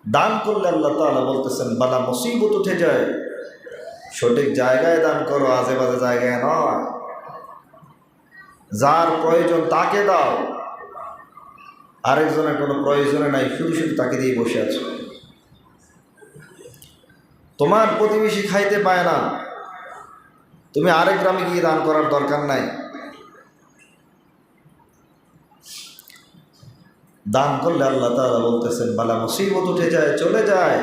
দান করলে আল্লাহ তাআলা বলতেছেন বালা মুসিবত উঠে যায়। সঠিক জায়গায় দান করো, আজে বাজে জায়গায় নয়। যার প্রয়োজন তাকে দাও, আরেকজনের কোনো প্রয়োজনে নাই, শুধু শুধু তাকে দিয়ে বসে আছো। তোমার প্রতিবেশী খাইতে পায় না, তুমি আরেক গ্রামে গিয়ে দান করার দরকার নাই। দান করলে আল্লাহ তাআলা বলতেছেন বালা মুসিবত উঠে যায়, চলে যায়।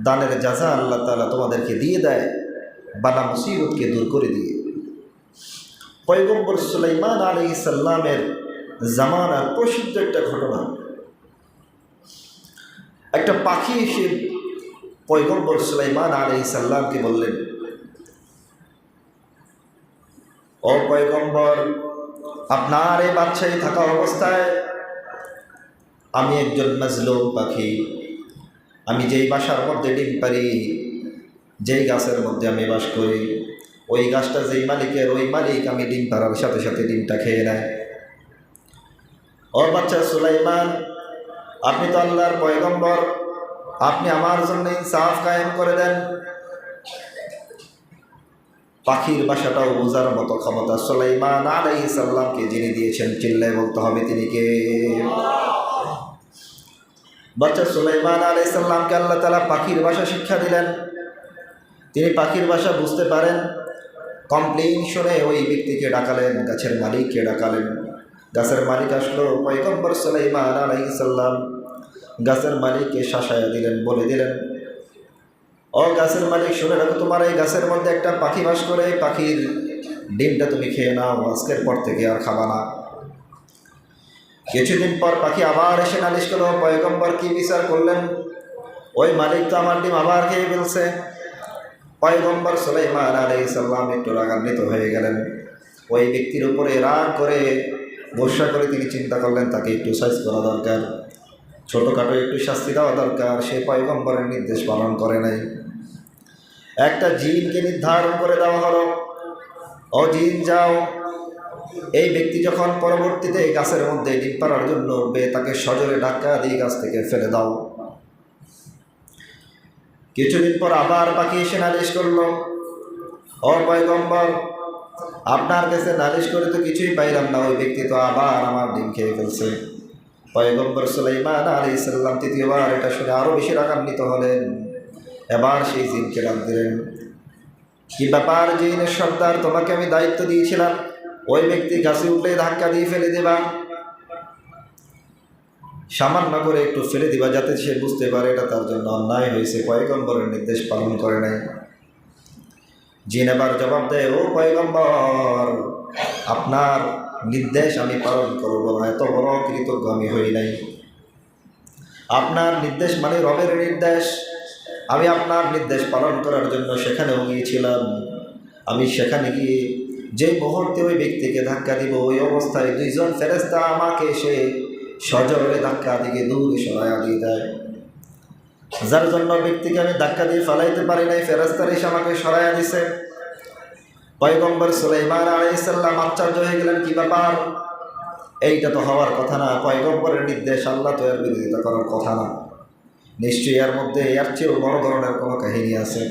দানের জাযা আল্লাহ তাআলা তোমাদেরকে দিয়ে দেয়, বালা মুসিবতকে দূর করে দিয়ে। পয়গম্বর সুলাইমান আলাইহিস সালামের জামানার প্রসিদ্ধ একটা ঘটনা। একটা পাখি এসে পয়গম্বর সুলাইমান আলাইহিস সালামকে বললেন, ও পয়গম্বর, আপনার এই বাদশাহী থাকা অবস্থায় আমি একজন মাজলুম পাখি। আমি যেই বাসার মধ্যে ডিম পারি, যেই গাছের মধ্যে আমি বাস করি, ওই গাছটা যেই মালিকের, ওই মালিক আমি ডিম পাড়ার সাথে সাথে ডিমটা খেয়ে নেয়। ও বাচ্চা সুলাইমান, আপনি তো আল্লাহর পয়গম্বর, আপনি আমার জন্য ইনসাফ কায়েম করে দেন। পাখির বাসাটাও বোঝার মতো ক্ষমতা সুলাইমান আলাইহিস সালামকে যিনি দিয়েছেন, চিল্লায় বলতে হবে তিনি কে? বাচ্চা সুলাইমান আলাইহিস সালামকে আল্লাহ তাআলা পাখির ভাষা শিক্ষা দিলেন। তিনি পাখির ভাষা বুঝতে পারেন। কমপ্লেইন শুনে ওই ব্যক্তিকে ডাকালেন, গাছের মালিককে ডাকালেন। গাছের মালিক আসলো, পয়গম্বর সুলাইমান আলাইহিস সালাম গাছের মালিককে শাসায়া দিলেন, বলে দিলেন, ও গাছের মালিক, শুনে রাখো, তোমার এই গাছের মধ্যে একটা পাখি বাস করে, পাখির ডিমটা তুমি খেয়ে নাও, আজকের পর থেকে আর খাবা না। কিছুদিন পর পাখি আবার এসে নালিশ করলো, পয়গম্বর কি বিচার করলেন? ওই মালিক তো আমার ডিম আবার খেয়ে ফেলছে। পয়গম্বর সুলাইমান আলাইহিস সালাম একটু রাগান্বিত হয়ে গেলেন। ওই ব্যক্তির উপরে রাগ করে, গোসা করে তিনি চিন্তা করলেন তাকে একটু সাইজ করা দরকার, ছোটোখাটো একটু শাস্তি দেওয়া দরকার। সে পয়গম্বরের নির্দেশ পালন করে নাই। একটা জিনকে নির্ধারণ করে দেওয়া হলো, ও জিন যাও, এই ব্যক্তি যখন পরবর্তীতে গাছের মধ্যে ডিম পাড়ার জন্য উঠবে, তাকে সজোরে ধাক্কা দিয়ে গাছ থেকে ফেলে দাও। কিছুদিন পর আবার পাখি এসে নালিশ করলো, ও পয়গম্বর, আপনার কাছে নালিশ করে তো কিছুই পাইলাম না, ওই ব্যক্তি তো আবার আমার ডিম খেয়ে ফেলছে। পয়গম্বর সুলাইমান আলাইহিস সালাম তৃতীয়বার এটা শুনে আরও বেশি রাগান্বিত হলেন। এবার সেই জিনকে ডাক দিলেন, কি ব্যাপার জিনের সর্দার, তোমাকে আমি দায়িত্ব দিয়েছিলাম ওই ব্যক্তি গাছে উঠলে ধাক্কা দিয়ে ফেলে দেবা, সামান্য করে একটু ফেলে দিবা, যাতে সে বুঝতে পারে এটা তার জন্য অন্যায় হয়েছে, পয়গম্বরের নির্দেশ পালন করে নাই। জিন এবার জবাব দেয়, ও পয়গম্বর, আপনার নির্দেশ আমি পালন করব না, এত বড় কৃতজ্ঞ আমি হই নাই। আপনার নির্দেশ মানে রবের নির্দেশ। আমি আপনার নির্দেশ পালন করার জন্য সেখানেও গিয়েছিলাম। আমি সেখানে গিয়ে যে মুহূর্তে ওই ব্যক্তিকে ধাক্কা দিব, ওই অবস্থায় দুইজন ফেরেশতা আমাকে এসে সজোরে ধাক্কা দিয়ে দূরে সরাইয়া দিয়ে দেয়। যার জন্য ব্যক্তিকে আমি ধাক্কা দিয়ে ফালাইতে পারি নাই, ফেরেশতারা এসে আমাকে সরাইয়া দিছে। পয়গম্বর সুলাইমান আলাইহিস সালাম আশ্চর্য হয়ে গেলেন, কি ব্যাপার, এইটা তো হওয়ার কথা না, পয়গম্বরের নির্দেশ, আল্লাহ তো এর বিরোধিতা করার কথা না, নিশ্চয়ই এর মধ্যে এর চেয়েও বড় ধরনের কোনো কাহিনী আছে।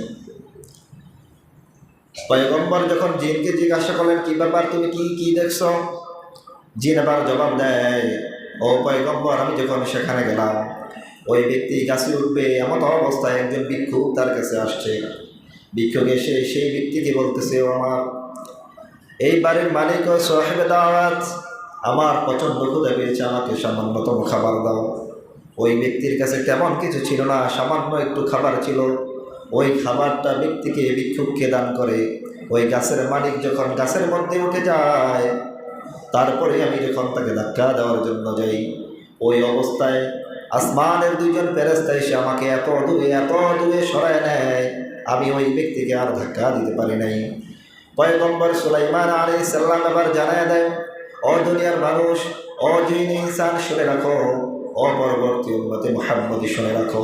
পয়গম্বর যখন জিনকে জিজ্ঞাসা করলেন, কি ব্যাপার, তুমি কি দেখছ? জিন আবার জবাব দেয়, ও পয়গম্বর, আমি যখন সেখানে গেলাম, ওই ব্যক্তি গাছে উঠবে এমন অবস্থায় একজন ভিক্ষুক তার কাছে আসছে। ভিক্ষুক এসে সেই ব্যক্তিকে বলতেছে, ও আমার এই বাড়ির মালিক ও সাহেবে দাওয়াত, আমার প্রচণ্ড ক্ষুধা পেয়েছে, আমাকে সামান্যতম খাবার দাও। ওই ব্যক্তির কাছে তেমন কিছু ছিল না, সামান্য একটু খাবার ছিল। ওই খাবারটা ব্যক্তিকে, ভিক্ষুককে দান করে। ওই গাছের মালিক যখন গাছের মধ্যে উঠে যায়, তারপরে আমি যখন তাকে ধাক্কা দেওয়ার জন্য যাই, ওই অবস্থায় আসমানের দুইজন ফেরেশতা এসে আমাকে এত দূরে সরায় নেয়, আমি ওই ব্যক্তিকে আর ধাক্কা দিতে পারি নাই। পয়গম্বর সুলাইমান আলাইহিস সালাম আবার জানায় দেয়, ও দুনিয়ার মানুষ, ও জিন ইনসান, শুনে রাখো, ও পরবর্তী উম্মতে মুহাম্মদী শুনে রাখো,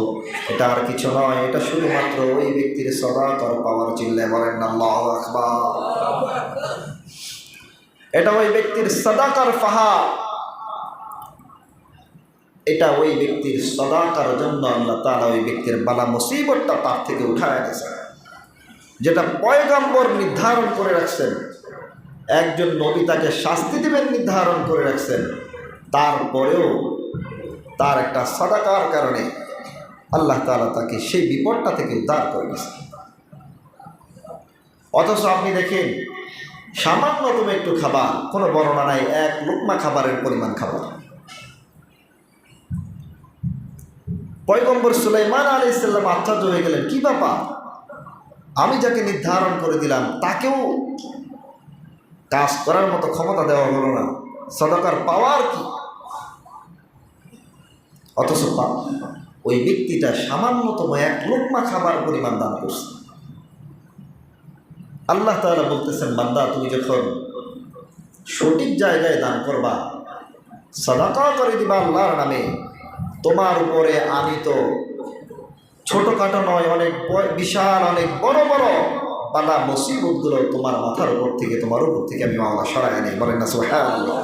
এটা আর কিছু নয়, এটা শুধুমাত্র ওই ব্যক্তির সাদাকার পাওয়ার। চিল্লায় বলেন আল্লাহু আকবার। এটা ওই ব্যক্তির সাদাকার পাহাড়। এটা ওই ব্যক্তির সদাকার জন্য আল্লাহ তাআলা ওই ব্যক্তির বালা মুসিবতটা তার থেকে উঠায় গেছে, যেটা পয়গম্বর নির্ধারণ করে রাখছেন। একজন নবী তাকে শাস্তি দিবেন নির্ধারণ করে রাখছেন, তারপরেও তার একটা সাদাকার কারণে আল্লাহ তাআলা তাকে সেই বিপদটা থেকে উদ্ধার করে গেছে। অথচ আপনি দেখেন সামান্যতম একটু খাবার, কোনো বর্ণনা নাই, এক লুকমা খাবারের পরিমাণ খাবার। পয়গম্বর সুলাইমান আলাইহিস সালাম আশ্চর্য হয়ে গেলেন, কি ব্যাপার, আমি যাকে নির্ধারণ করে দিলাম তাকেও কাজ করার মতো ক্ষমতা দেওয়া হলো না, সদকার পাওয়ার কি? অথচ ওই ব্যক্তিটা সামান্যতম এক লুকমা খাবার পরিমাণ দান করছে। আল্লাহ তাআলা বলতেছেন, বান্দা তুমি যখন সঠিক জায়গায় দান করবা, সাদাকা করে দিবা আল্লাহর নামে, তোমার উপরে আমি তো ছোটখাটো নয়, অনেক বিশাল, অনেক বড় বড় বালা মুসিবতগুলো তোমার মাথার উপর থেকে, তোমার উপর থেকে আমি আল্লাহ সরায় নেই। বলেন না সুবহানাল্লাহ।